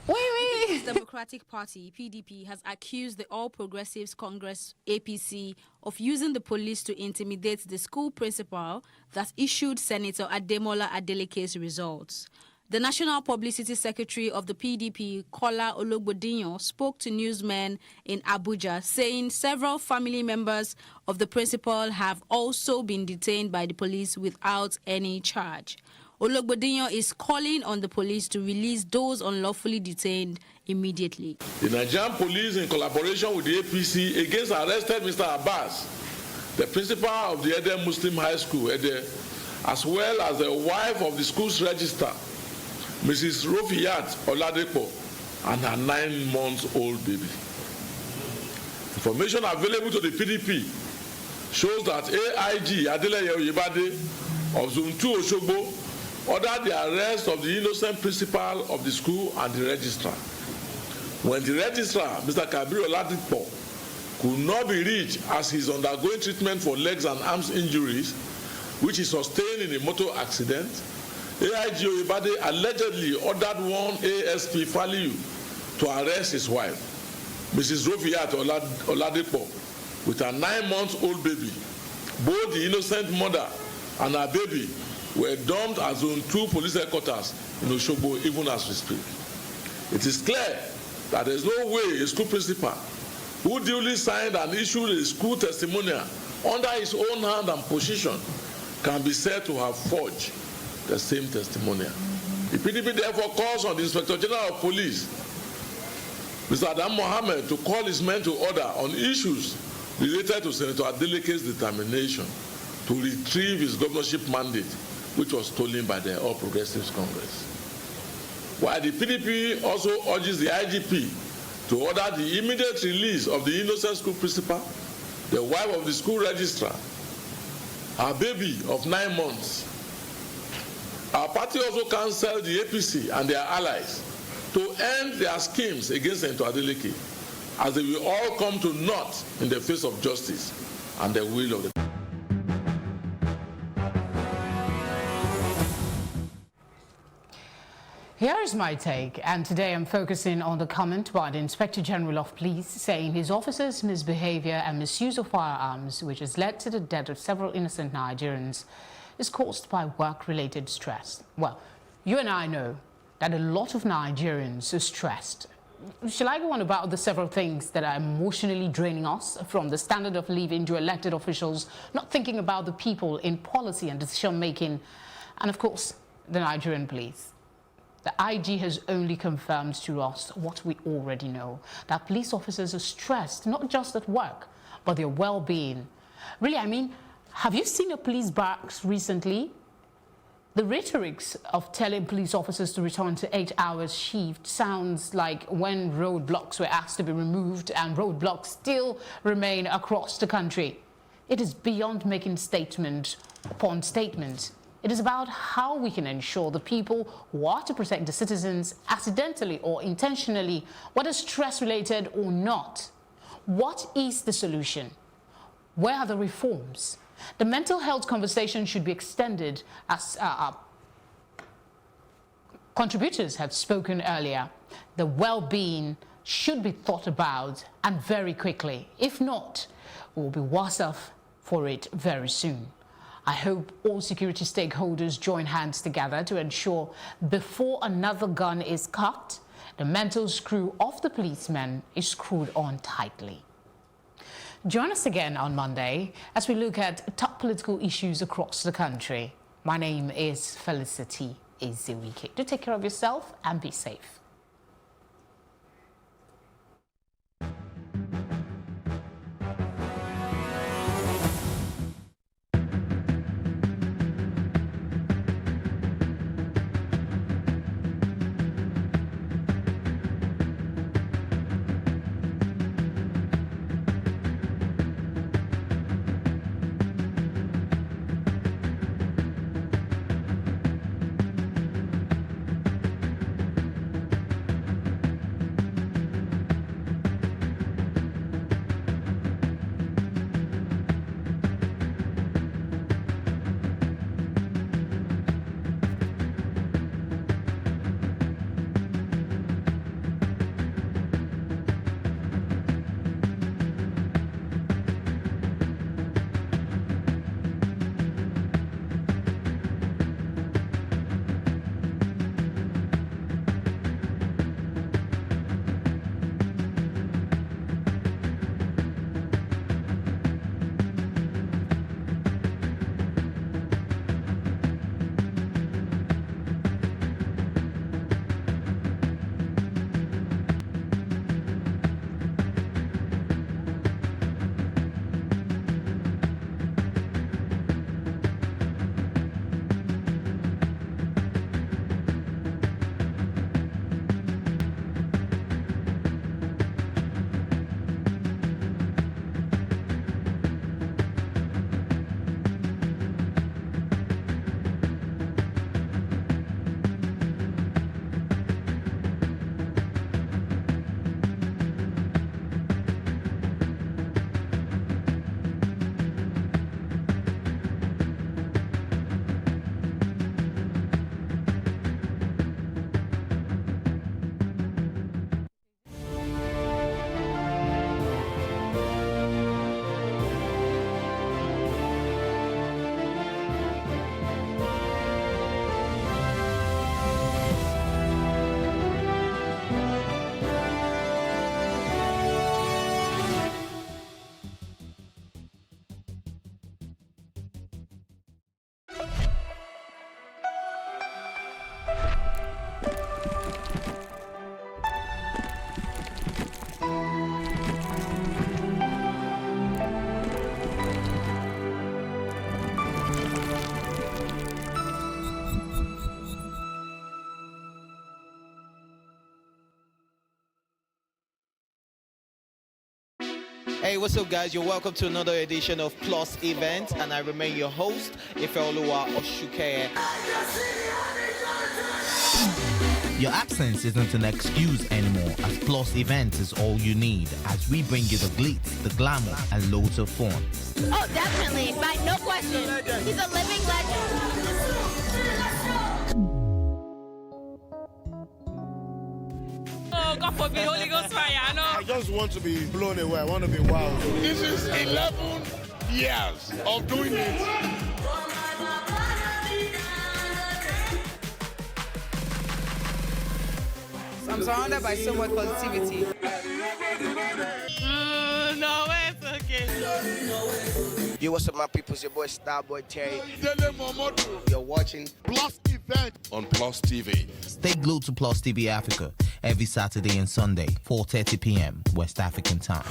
The Democratic Party, PDP, has accused the All Progressives Congress, APC, of using the police to intimidate the school principal that issued Senator Ademola Adeleke's results. The National Publicity Secretary of the PDP, Kola Ologbodinyo, spoke to newsmen in Abuja, saying several family members of the principal have also been detained by the police without any charge. Ologbodinyo is calling on the police to release those unlawfully detained immediately. The Nigerian police, in collaboration with the APC, against arrested Mr. Abbas, the principal of the Ede Muslim High School, Ede, as well as the wife of the school's registrar, Mrs. Rofiyat Oladepo, and her 9-month-old baby. Information available to the PDP shows that AIG Adeleye Oyebade of Zone 2 Osogbo ordered the arrest of the innocent principal of the school and the registrar. When the registrar, Mr. Kabir Oladipo, could not be reached as he is undergoing treatment for legs and arms injuries, which he sustained in a motor accident, AIG Oyebade allegedly ordered one ASP Faliu to arrest his wife, Mrs. Rofiyat Oladepo, with a 9-month-old baby. Both the innocent mother and her baby were dumped at Zone 2 Police Headquarters in Osogbo, even as we speak. It is clear that there is no way a school principal who duly signed and issued a school testimonial under his own hand and position can be said to have forged the same testimonial. The PDP therefore calls on the Inspector General of Police, Mr. Adam Mohammed, to call his men to order on issues related to Senator Adeleke's determination to retrieve his governorship mandate, which was stolen by the All Progressives Congress. While the PDP also urges the IGP to order the immediate release of the innocent school principal, the wife of the school registrar, her baby of 9 months. Our party also counselled the APC and their allies to end their schemes against Senator Adeleke, as they will all come to naught in the face of justice and the will of the Here is my take, and today I'm focusing on the comment by the Inspector General of Police saying his officers' misbehavior and misuse of firearms, which has led to the death of several innocent Nigerians, is caused by work-related stress. Well, you and I know that a lot of Nigerians are stressed. Shall I go on about the several things that are emotionally draining us, from the standard of living to elected officials not thinking about the people in policy and decision-making, and of course, the Nigerian police? The IG has only confirmed to us what we already know, that police officers are stressed, not just at work, but their well-being. Really, I mean, have you seen a police barracks recently? The rhetorics of telling police officers to return to 8-hour shift sounds like when roadblocks were asked to be removed, and roadblocks still remain across the country. It is beyond making statement upon statement. It is about how we can ensure the people who are to protect the citizens, accidentally or intentionally, whether stress-related or not. What is the solution? Where are the reforms? The mental health conversation should be extended, as contributors have spoken earlier. The well-being should be thought about, and very quickly. If not, we will be worse off for it very soon. I hope all security stakeholders join hands together to ensure before another gun is cut, the mental screw of the policemen is screwed on tightly. Join us again on Monday as we look at top political issues across the country. My name is Felicity Eziwike. Do take care of yourself and be safe. Hey, what's up, guys? You're welcome to another edition of Plus Event, and I remain your host, Ifeoluwa Oshukeye. Your absence isn't an excuse anymore, as Plus Events is all you need, as we bring you the glitz, the glamour, and loads of fun. Oh, definitely. Right, no question. He's a living legend. No, God forbid, Holy Ghost fire, no. I just want to be blown away. I want to be wild. This is 11 years of doing it. I'm surrounded by so much positivity. No, it's okay. Yo, what's up, my people? It's your boy Starboy Terry. You're watching Plus Event on Plus TV. Stay glued to Plus TV Africa every Saturday and Sunday, 4:30 p.m. West African time.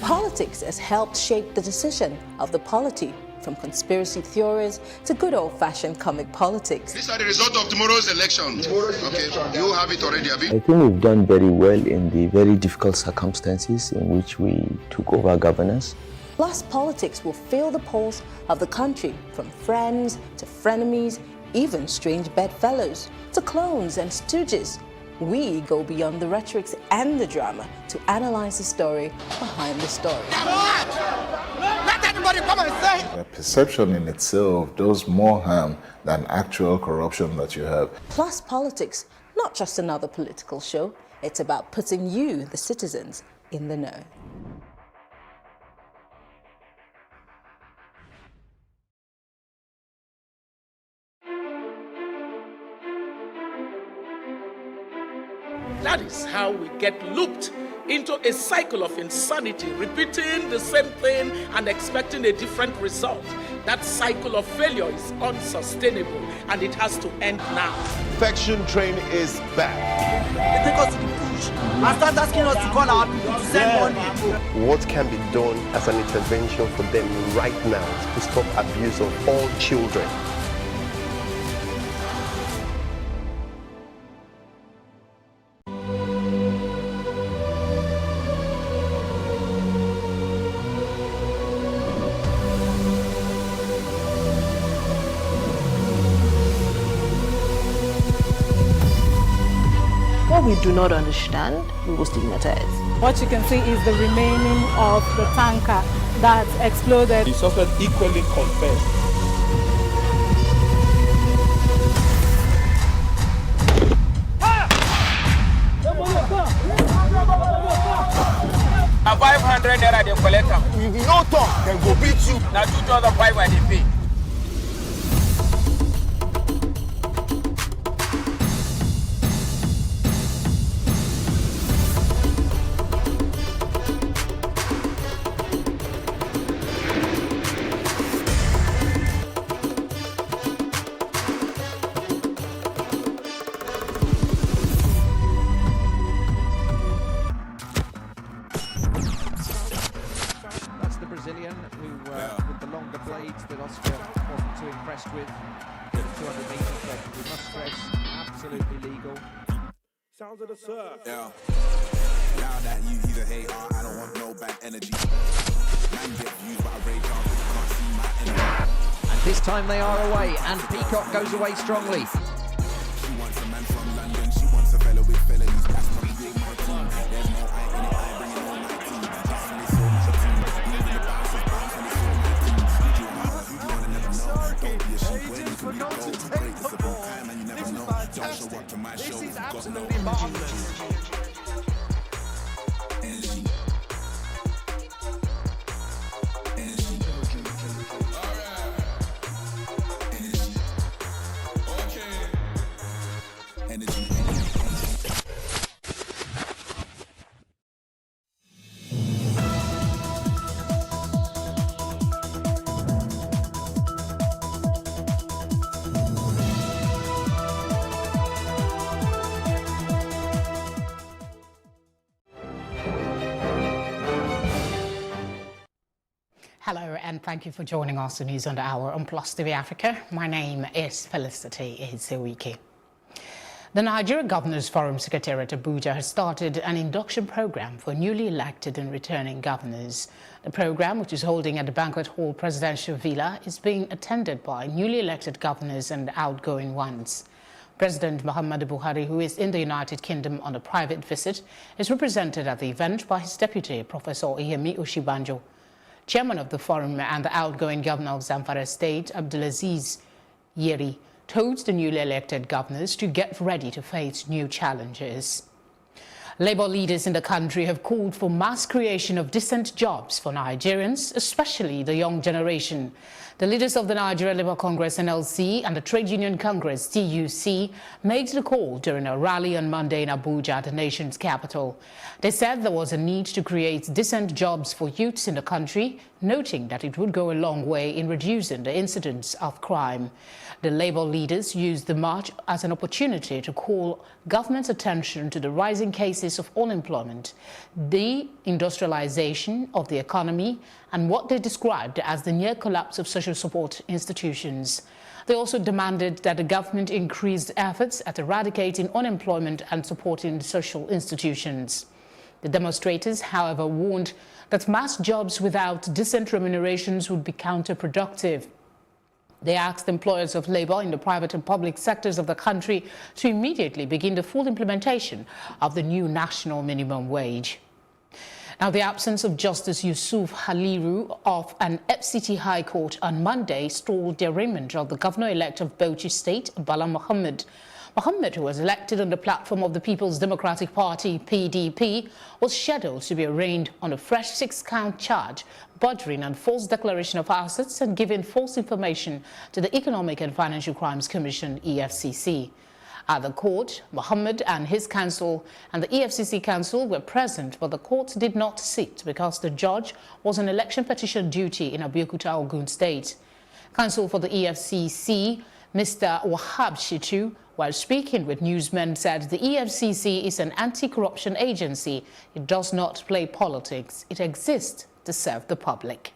Politics has helped shape the decision of the polity, from conspiracy theories to good old-fashioned comic politics. These are the results of tomorrow's election. Okay, you have it already, have you? I think we've done very well in the very difficult circumstances in which we took over governance. Plus, politics will feel the pulse of the country, from friends to frenemies, even strange bedfellows, to clones and stooges. We go beyond the rhetorics and the drama to analyze the story behind the story. Let anybody come and say! The perception in itself does more harm than actual corruption that you have. Plus Politics, not just another political show. It's about putting you, the citizens, in the know. That is how we get looped into a cycle of insanity, repeating the same thing and expecting a different result. That cycle of failure is unsustainable and it has to end now. Infection train is back. They take us to the bush and start asking us to call our people to send money. What can be done as an intervention for them right now to stop abuse of all children? What we do not understand, we will stigmatize. What you can see is the remaining of the tanker that exploded. The suspect equally confessed. Now 500 naira they collect them. No talk, then go beat you. Now 2,500 they pay. Sounds of the surf. Yeah. Now that he's a hater, I don't want no bad energy. Man get used by radar, can't see my enemy. And this time they are away, and Peacock goes away strongly. She wants a man from London, she wants a fellow with felonies. That's why we take my team. There's no I in it, I bring it on my team. Just when they saw my team, moving the bouncers bounce when they saw my team. You wanna never know. Don't be a sheep when you can be gold. Great, it's about time and you never know. Don't show up to my show, you've got no energy. Hello and thank you for joining us in News on the Hour on Plus TV Africa. My name is Felicity Ezewike. The Nigeria Governors Forum Secretariat Abuja has started an induction program for newly elected and returning governors. The program, which is holding at the Banquet Hall Presidential Villa, is being attended by newly elected governors and outgoing ones. President Muhammadu Buhari, who is in the United Kingdom on a private visit, is represented at the event by his deputy, Professor Yemi Oshibanjo. Chairman of the forum and the outgoing governor of Zamfara State, Abdulaziz Yeri, told the newly elected governors to get ready to face new challenges. Labour leaders in the country have called for mass creation of decent jobs for Nigerians, especially the young generation. The leaders of the Nigeria Labour Congress (NLC) and the Trade Union Congress (TUC) made the call during a rally on Monday in Abuja, the nation's capital. They said there was a need to create decent jobs for youths in the country, noting that it would go a long way in reducing the incidence of crime. The Labour leaders used the march as an opportunity to call government's attention to the rising cases of unemployment, de-industrialization of the economy, and what they described as the near collapse of social support institutions. They also demanded that the government increase efforts at eradicating unemployment and supporting social institutions. The demonstrators, however, warned that mass jobs without decent remunerations would be counterproductive. They asked employers of labour in the private and public sectors of the country to immediately begin the full implementation of the new national minimum wage. Now, the absence of Justice Yusuf Haliru of an FCT High Court on Monday stalled the arraignment of the governor-elect of Bauchi State, Bala Mohammed. Mohammed, who was elected on the platform of the People's Democratic Party, PDP, was scheduled to be arraigned on a fresh 6-count charge, bordering on false declaration of assets and giving false information to the Economic and Financial Crimes Commission, EFCC. At the court, Mohammed and his counsel and the EFCC counsel were present, but the court did not sit because the judge was on election petition duty in Abeokuta, Ogun State. Counsel for the EFCC, Mr. Wahab Shitu, while speaking with newsmen, said the EFCC is an anti-corruption agency. It does not play politics. It exists to serve the public.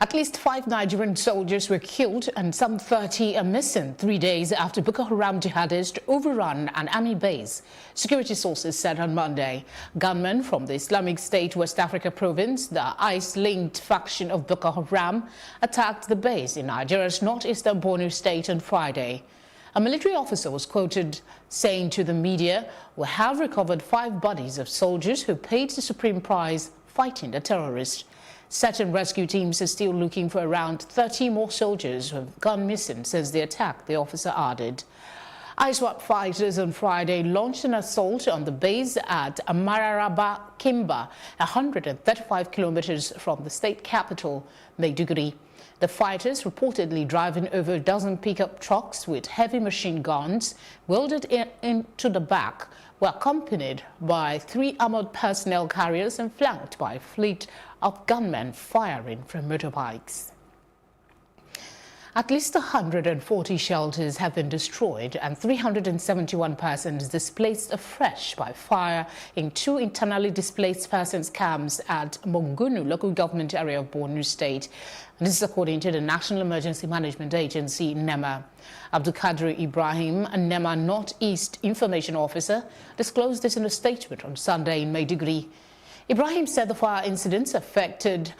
At least 5 Nigerian soldiers were killed and some 30 are missing 3 days after Boko Haram jihadists overrun an army base. Security sources said on Monday. Gunmen from the Islamic State West Africa province, the ICE-linked faction of Boko Haram, attacked the base in Nigeria's northeastern Borno state on Friday. A military officer was quoted saying to the media, "We have recovered 5 bodies of soldiers who paid the supreme price fighting the terrorists." Certain rescue teams are still looking for around 30 more soldiers who have gone missing since the attack, the officer added. ISWAP fighters on Friday launched an assault on the base at Amararaba Kimba, 135 kilometers from the state capital, Maiduguri. The fighters, reportedly driving over a dozen pickup trucks with heavy machine guns welded into the back, were accompanied by 3 armored personnel carriers and flanked by a fleet of gunmen firing from motorbikes. At least 140 shelters have been destroyed and 371 persons displaced afresh by fire in 2 internally displaced persons camps at Mungunu local government area of Borno State. And this is according to the National Emergency Management Agency, NEMA. Abdulkadir Ibrahim, a NEMA Northeast Information Officer, disclosed this in a statement on Sunday in Maiduguri. Ibrahim said the fire incidents affected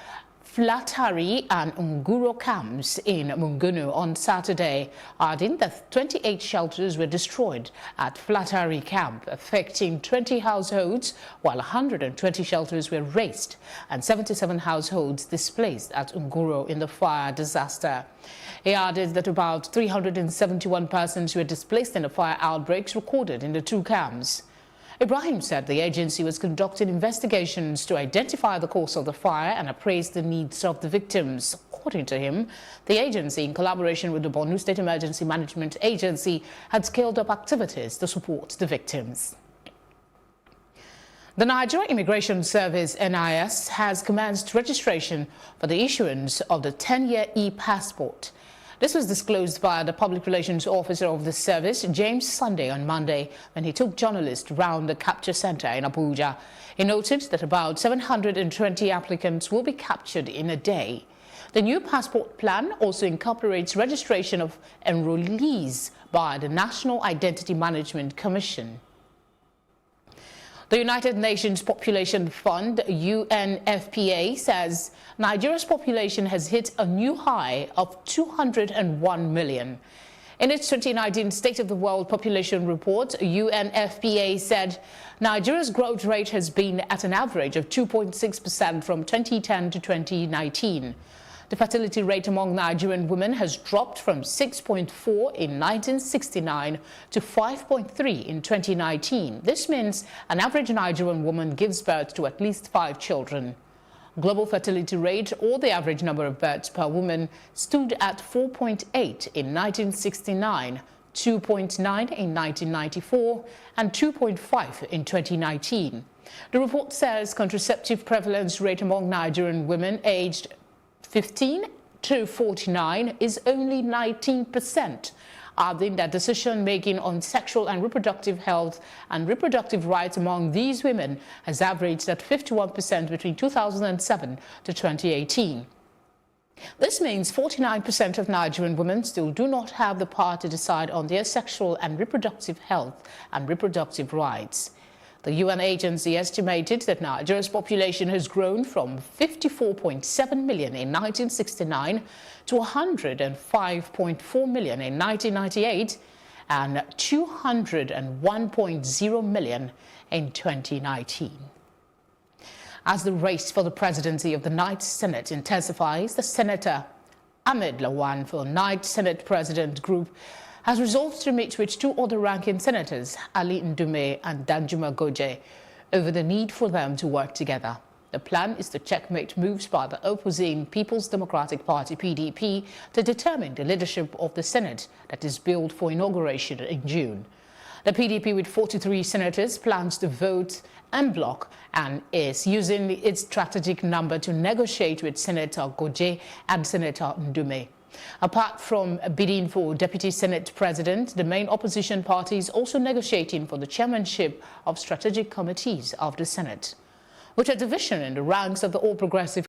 Flatari and Nguro camps in Mungunu on Saturday, adding that 28 shelters were destroyed at Flatari camp, affecting 20 households, while 120 shelters were razed and 77 households displaced at Nguro in the fire disaster. He added that about 371 persons were displaced in the fire outbreaks recorded in the 2 camps. Ibrahim said the agency was conducting investigations to identify the cause of the fire and appraise the needs of the victims. According to him, the agency, in collaboration with the Borno State Emergency Management Agency, had scaled up activities to support the victims. The Nigeria Immigration Service, NIS, has commenced registration for the issuance of the 10-year e-passport. This was disclosed by the Public Relations Officer of the service, James Sunday, on Monday when he took journalists round the capture center in Abuja. He noted that about 720 applicants will be captured in a day. The new passport plan also incorporates registration of enrollees by the National Identity Management Commission. The United Nations Population Fund, UNFPA, says Nigeria's population has hit a new high of 201 million. In its 2019 State of the World Population Report, UNFPA said Nigeria's growth rate has been at an average of 2.6% from 2010 to 2019. The fertility rate among Nigerian women has dropped from 6.4 in 1969 to 5.3 in 2019. This means an average Nigerian woman gives birth to at least 5 children. Global fertility rate, or the average number of births per woman, stood at 4.8 in 1969, 2.9 in 1994, and 2.5 in 2019. The report says contraceptive prevalence rate among Nigerian women aged 15 to 49 is only 19%, adding that decision-making on sexual and reproductive health and reproductive rights among these women has averaged at 51% between 2007 to 2018. This means 49% of Nigerian women still do not have the power to decide on their sexual and reproductive health and reproductive rights. The UN agency estimated that Nigeria's population has grown from 54.7 million in 1969 to 105.4 million in 1998 and 201.0 million in 2019. As the race for the presidency of the Ninth Senate intensifies, the Senator Ahmed Lawan for Ninth Senate President Group has resolved to meet with 2 other ranking senators, Ali Ndume and Danjuma Goje, over the need for them to work together. The plan is to checkmate moves by the opposing People's Democratic Party (PDP) to determine the leadership of the Senate that is billed for inauguration in June. The PDP, with 43 senators, plans to vote en bloc and is using its strategic number to negotiate with Senator Goje and Senator Ndume. Apart from bidding for Deputy Senate President, the main opposition party is also negotiating for the chairmanship of strategic committees of the Senate. With a division in the ranks of the All Progressive